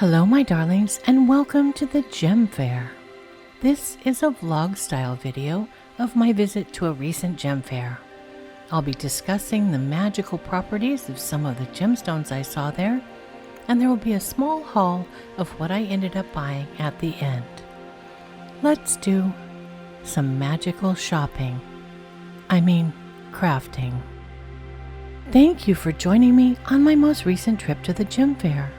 Hello my darlings, and welcome to the Gem Faire. This is a vlog style video of my visit to a recent Gem Faire. I'll be discussing the magical properties of some of the gemstones I saw there, and there will be a small haul of what I ended up buying at the end. Let's do some magical shopping. Crafting. Thank you for joining me on my most recent trip to the Gem Faire.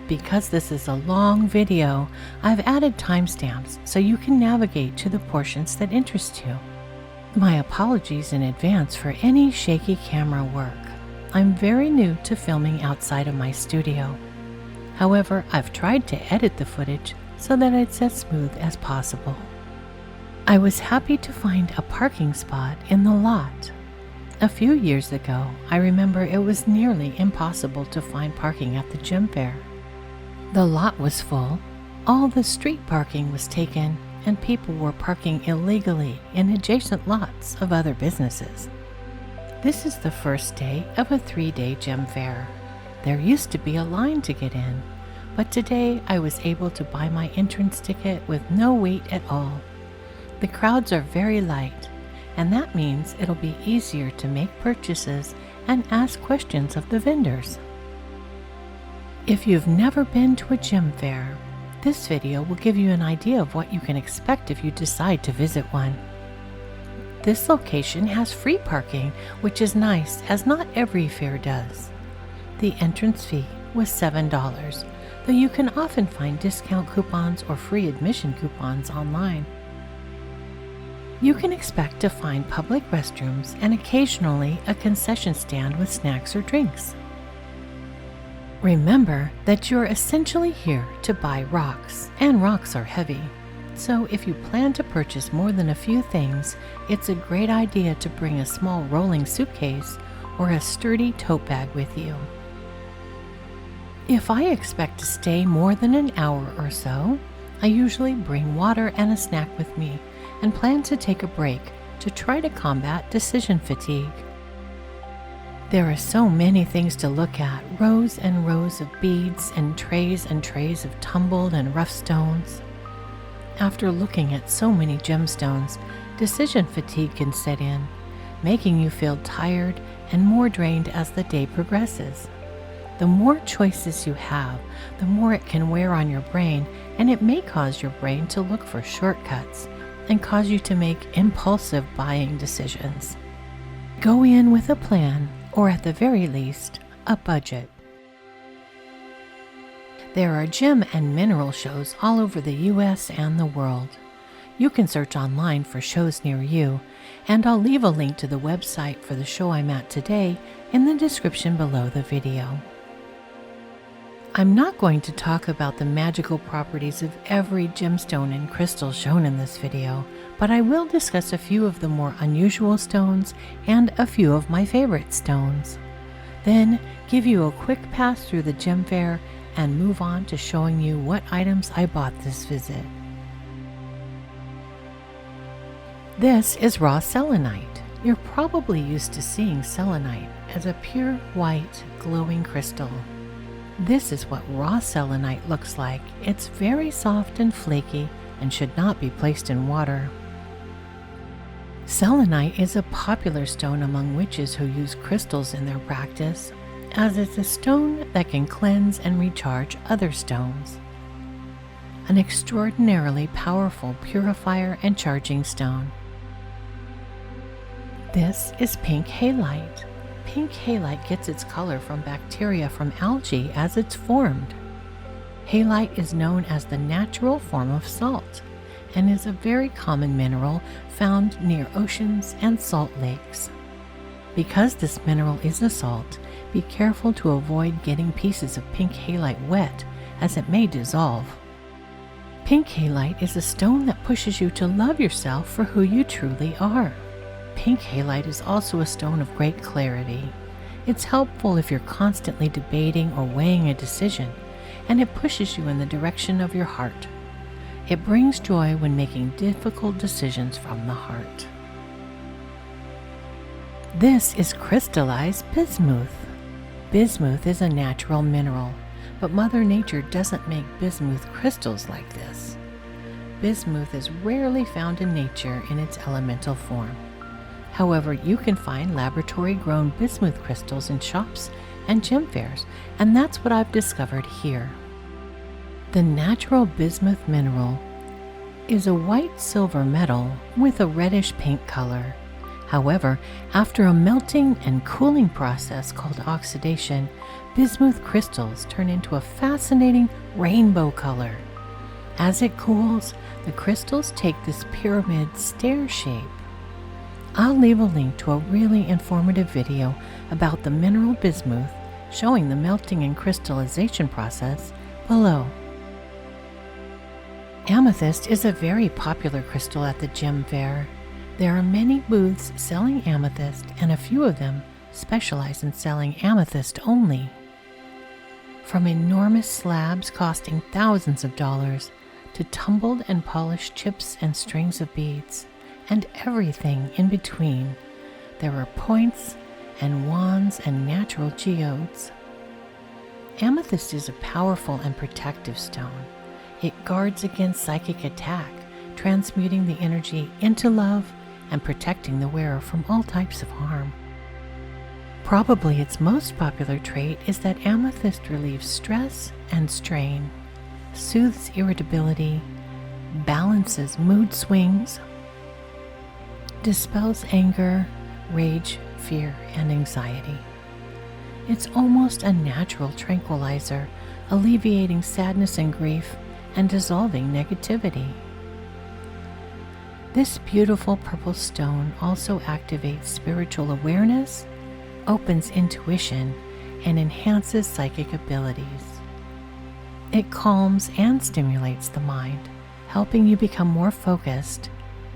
Because this is a long video, I've added timestamps so you can navigate to the portions that interest you. My apologies in advance for any shaky camera work. I'm very new to filming outside of my studio. However, I've tried to edit the footage so that it's as smooth as possible. I was happy to find a parking spot in the lot. A few years ago, I remember it was nearly impossible to find parking at the Gem Faire. The lot was full, all the street parking was taken, and people were parking illegally in adjacent lots of other businesses. This is the first day of a 3-day Gem Faire. There used to be a line to get in, but today I was able to buy my entrance ticket with no wait at all. The crowds are very light, and that means it'll be easier to make purchases and ask questions of the vendors. If you've never been to a Gem Faire, this video will give you an idea of what you can expect if you decide to visit one. This location has free parking, which is nice as not every fair does. The entrance fee was $7, though you can often find discount coupons or free admission coupons online. You can expect to find public restrooms and occasionally a concession stand with snacks or drinks. Remember that you're essentially here to buy rocks, and rocks are heavy. So if you plan to purchase more than a few things, it's a great idea to bring a small rolling suitcase or a sturdy tote bag with you. If I expect to stay more than an hour or so, I usually bring water and a snack with me and plan to take a break to try to combat decision fatigue. There are so many things to look at, rows and rows of beads and trays of tumbled and rough stones. After looking at so many gemstones, decision fatigue can set in, making you feel tired and more drained as the day progresses. The more choices you have, the more it can wear on your brain, and it may cause your brain to look for shortcuts and cause you to make impulsive buying decisions. Go in with a plan, or at the very least, a budget. There are gem and mineral shows all over the US and the world. You can search online for shows near you, and I'll leave a link to the website for the show I'm at today in the description below the video. I'm not going to talk about the magical properties of every gemstone and crystal shown in this video, but I will discuss a few of the more unusual stones and a few of my favorite stones. Then give you a quick pass through the Gem Faire and move on to showing you what items I bought this visit. This is raw selenite. You're probably used to seeing selenite as a pure white glowing crystal. This is what raw selenite looks like. It's very soft and flaky and should not be placed in water. Selenite is a popular stone among witches who use crystals in their practice, as it's a stone that can cleanse and recharge other stones. An extraordinarily powerful purifier and charging stone. This is pink halite. Pink halite gets its color from bacteria from algae as it's formed. Halite is known as the natural form of salt and is a very common mineral found near oceans and salt lakes. Because this mineral is a salt, be careful to avoid getting pieces of pink halite wet, as it may dissolve. Pink halite is a stone that pushes you to love yourself for who you truly are. Pink halite is also a stone of great clarity. It's helpful if you're constantly debating or weighing a decision, and it pushes you in the direction of your heart. It brings joy when making difficult decisions from the heart. This is crystallized bismuth. Bismuth is a natural mineral, but Mother Nature doesn't make bismuth crystals like this. Bismuth is rarely found in nature in its elemental form. However, you can find laboratory-grown bismuth crystals in shops and gem fairs, and that's what I've discovered here. The natural bismuth mineral is a white-silver metal with a reddish pink color. However, after a melting and cooling process called oxidation, bismuth crystals turn into a fascinating rainbow color. As it cools, the crystals take this pyramid stair shape. I'll leave a link to a really informative video about the mineral bismuth showing the melting and crystallization process below. Amethyst is a very popular crystal at the Gem Faire. There are many booths selling amethyst, and a few of them specialize in selling amethyst only. From enormous slabs costing thousands of dollars to tumbled and polished chips and strings of beads, and everything in between, there are points and wands and natural geodes. Amethyst is a powerful and protective stone. It guards against psychic attack, transmuting the energy into love and protecting the wearer from all types of harm. Probably its most popular trait is that amethyst relieves stress and strain, soothes irritability, balances mood swings, dispels anger, rage, fear, and anxiety. It's almost a natural tranquilizer, alleviating sadness and grief and dissolving negativity. This beautiful purple stone also activates spiritual awareness, opens intuition, and enhances psychic abilities. It calms and stimulates the mind, helping you become more focused,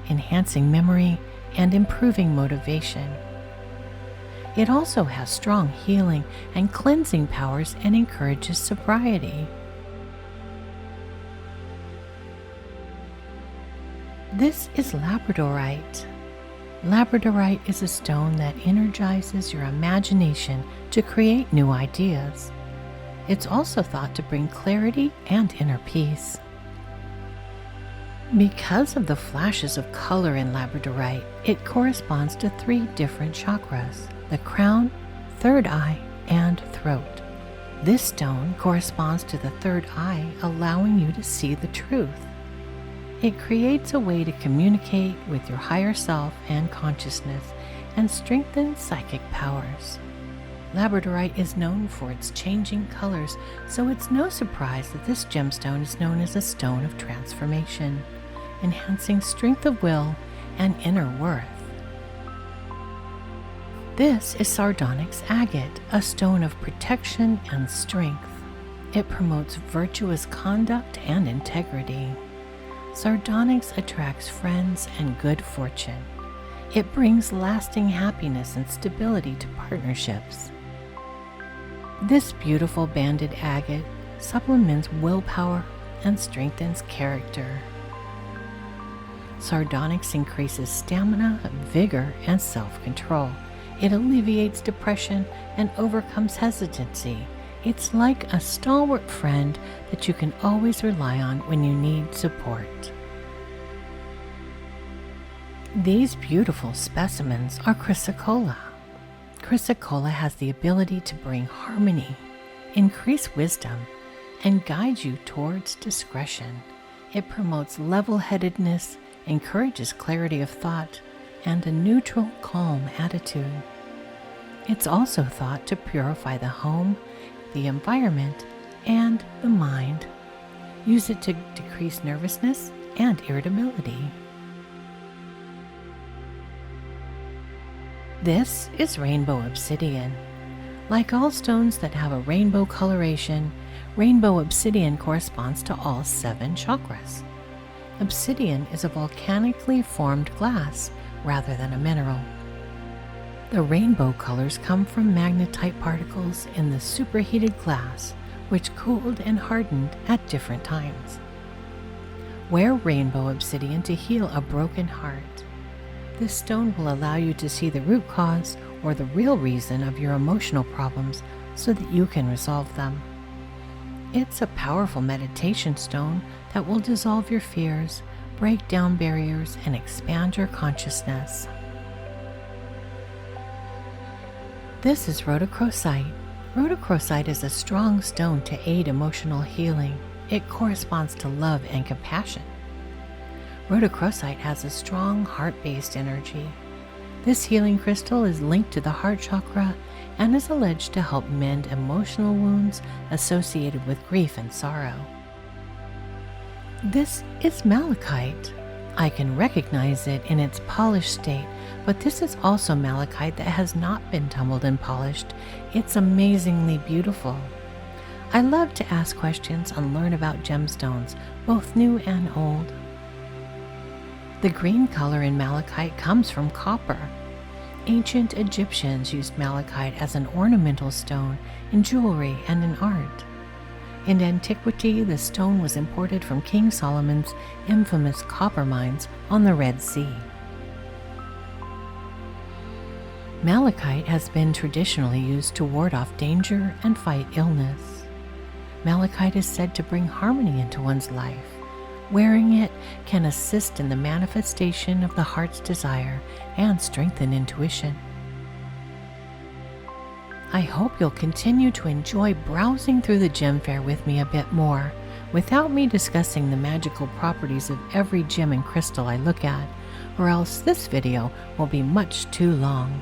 enhancing memory, and improving motivation. It also has strong healing and cleansing powers and encourages sobriety. This is Labradorite. Labradorite is a stone that energizes your imagination to create new ideas. It's also thought to bring clarity and inner peace. Because of the flashes of color in Labradorite, it corresponds to 3 different chakras: the crown, third eye, and throat. This stone corresponds to the third eye, allowing you to see the truth. It creates a way to communicate with your higher self and consciousness and strengthens psychic powers. Labradorite is known for its changing colors, so it's no surprise that this gemstone is known as a stone of transformation, enhancing strength of will and inner worth. This is Sardonyx agate, a stone of protection and strength. It promotes virtuous conduct and integrity. Sardonyx attracts friends and good fortune. It brings lasting happiness and stability to partnerships. This beautiful banded agate supplements willpower and strengthens character. Sardonyx increases stamina, vigor, and self-control. It alleviates depression and overcomes hesitancy. It's like a stalwart friend that you can always rely on when you need support. These beautiful specimens are Chrysocolla. Chrysocolla has the ability to bring harmony, increase wisdom, and guide you towards discretion. It promotes level-headedness, encourages clarity of thought, and a neutral, calm attitude. It's also thought to purify the home, the environment, and the mind. Use it to decrease nervousness and irritability. This is rainbow obsidian. Like all stones that have a rainbow coloration, rainbow obsidian corresponds to all 7 chakras. Obsidian is a volcanically formed glass rather than a mineral. The rainbow colors come from magnetite particles in the superheated glass, which cooled and hardened at different times. Wear rainbow obsidian to heal a broken heart. This stone will allow you to see the root cause or the real reason of your emotional problems so that you can resolve them. It's a powerful meditation stone that will dissolve your fears, break down barriers, and expand your consciousness. This is Rhodochrosite. Rhodochrosite is a strong stone to aid emotional healing. It corresponds to love and compassion. Rhodochrosite has a strong heart-based energy. This healing crystal is linked to the heart chakra and is alleged to help mend emotional wounds associated with grief and sorrow. This is Malachite. I can recognize it in its polished state, but this is also Malachite that has not been tumbled and polished. It's amazingly beautiful. I love to ask questions and learn about gemstones, both new and old. The green color in Malachite comes from copper. Ancient Egyptians used Malachite as an ornamental stone in jewelry and in art. In antiquity, the stone was imported from King Solomon's infamous copper mines on the Red Sea. Malachite has been traditionally used to ward off danger and fight illness. Malachite is said to bring harmony into one's life. Wearing it can assist in the manifestation of the heart's desire and strengthen intuition. I hope you'll continue to enjoy browsing through the Gem Faire with me a bit more, without me discussing the magical properties of every gem and crystal I look at, or else this video will be much too long.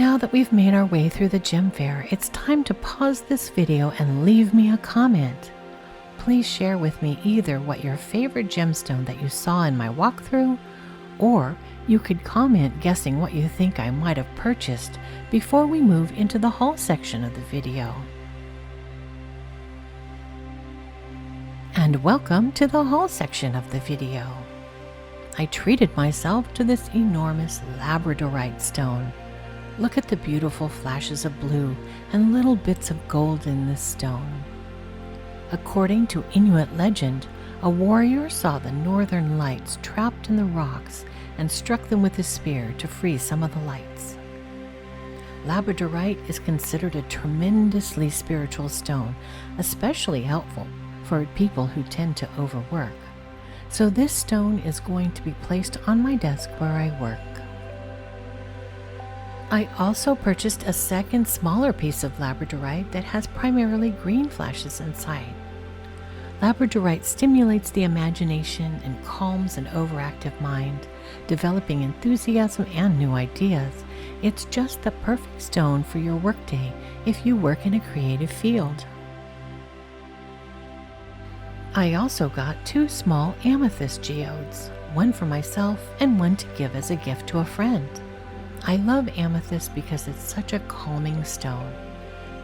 Now that we've made our way through the Gem Faire, it's time to pause this video and leave me a comment. Please share with me either what your favorite gemstone that you saw in my walkthrough, or you could comment guessing what you think I might have purchased before we move into the haul section of the video. And welcome to the haul section of the video. I treated myself to this enormous Labradorite stone. Look at the beautiful flashes of blue and little bits of gold in this stone. According to Inuit legend, a warrior saw the northern lights trapped in the rocks and struck them with a spear to free some of the lights. Labradorite is considered a tremendously spiritual stone, especially helpful for people who tend to overwork. So this stone is going to be placed on my desk where I work. I also purchased a second smaller piece of Labradorite that has primarily green flashes inside. Labradorite stimulates the imagination and calms an overactive mind, developing enthusiasm and new ideas. It's just the perfect stone for your workday if you work in a creative field. I also got 2 small amethyst geodes, one for myself and one to give as a gift to a friend. I love amethyst because it's such a calming stone.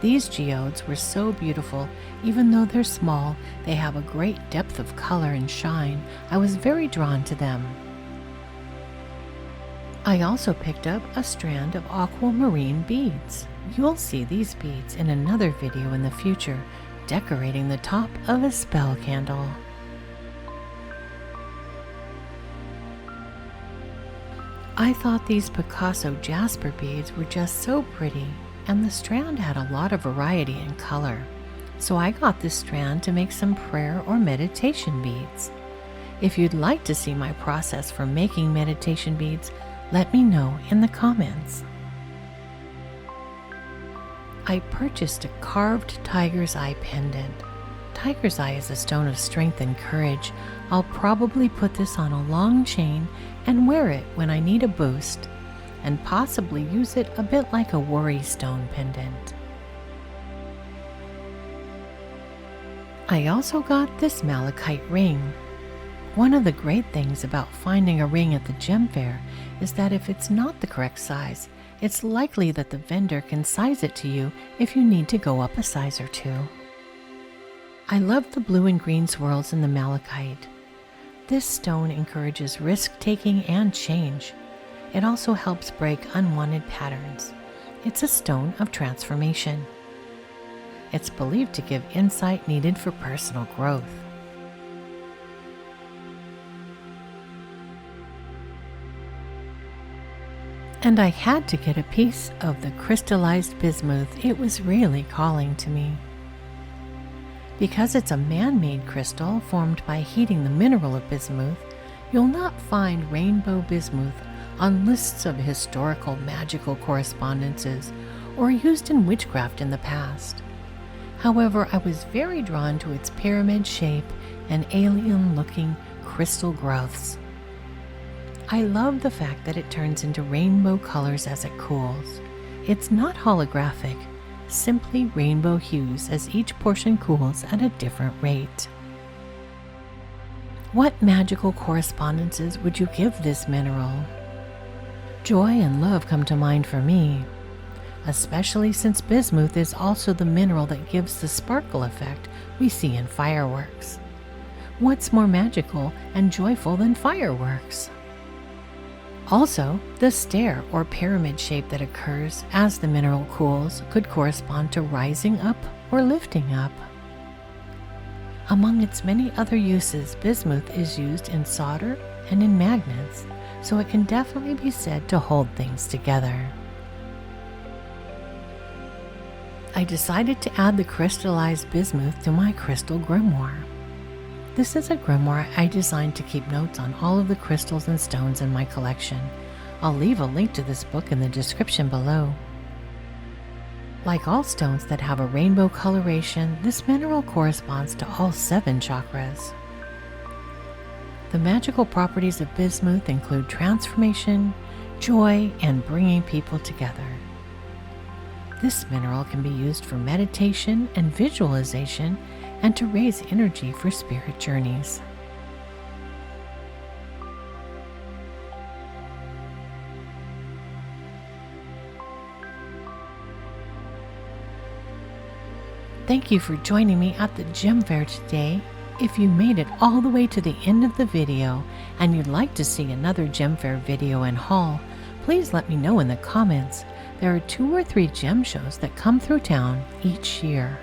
These geodes were so beautiful. Even though they're small, they have a great depth of color and shine. I was very drawn to them. I also picked up a strand of aquamarine beads. You'll see these beads in another video in the future, decorating the top of a spell candle. I thought these Picasso jasper beads were just so pretty, and the strand had a lot of variety in color. So I got this strand to make some prayer or meditation beads. If you'd like to see my process for making meditation beads, let me know in the comments. I purchased a carved tiger's eye pendant. Tiger's eye is a stone of strength and courage. I'll probably put this on a long chain and wear it when I need a boost, and possibly use it a bit like a worry stone pendant. I also got this malachite ring. One of the great things about finding a ring at the Gem Faire is that if it's not the correct size, it's likely that the vendor can size it to you if you need to go up a size or two. I love the blue and green swirls in the malachite. This stone encourages risk-taking and change. It also helps break unwanted patterns. It's a stone of transformation. It's believed to give insight needed for personal growth. And I had to get a piece of the crystallized bismuth. It was really calling to me. Because it's a man-made crystal formed by heating the mineral of bismuth, you'll not find rainbow bismuth on lists of historical magical correspondences or used in witchcraft in the past. However, I was very drawn to its pyramid shape and alien-looking crystal growths. I love the fact that it turns into rainbow colors as it cools. It's not holographic, simply rainbow hues as each portion cools at a different rate. What magical correspondences would you give this mineral? Joy and love come to mind for me, especially since bismuth is also the mineral that gives the sparkle effect we see in fireworks. What's more magical and joyful than fireworks? Also, the stair or pyramid shape that occurs as the mineral cools could correspond to rising up or lifting up. Among its many other uses, bismuth is used in solder and in magnets, so it can definitely be said to hold things together. I decided to add the crystallized bismuth to my Crystal Grimoire. This is a grimoire I designed to keep notes on all of the crystals and stones in my collection. I'll leave a link to this book in the description below. Like all stones that have a rainbow coloration, this mineral corresponds to all 7 chakras. The magical properties of bismuth include transformation, joy, and bringing people together. This mineral can be used for meditation and visualization and to raise energy for spirit journeys. Thank you for joining me at the Gem Fair today. If you made it all the way to the end of the video and you'd like to see another Gem Fair video and haul, please let me know in the comments. There are 2 or 3 gem shows that come through town each year.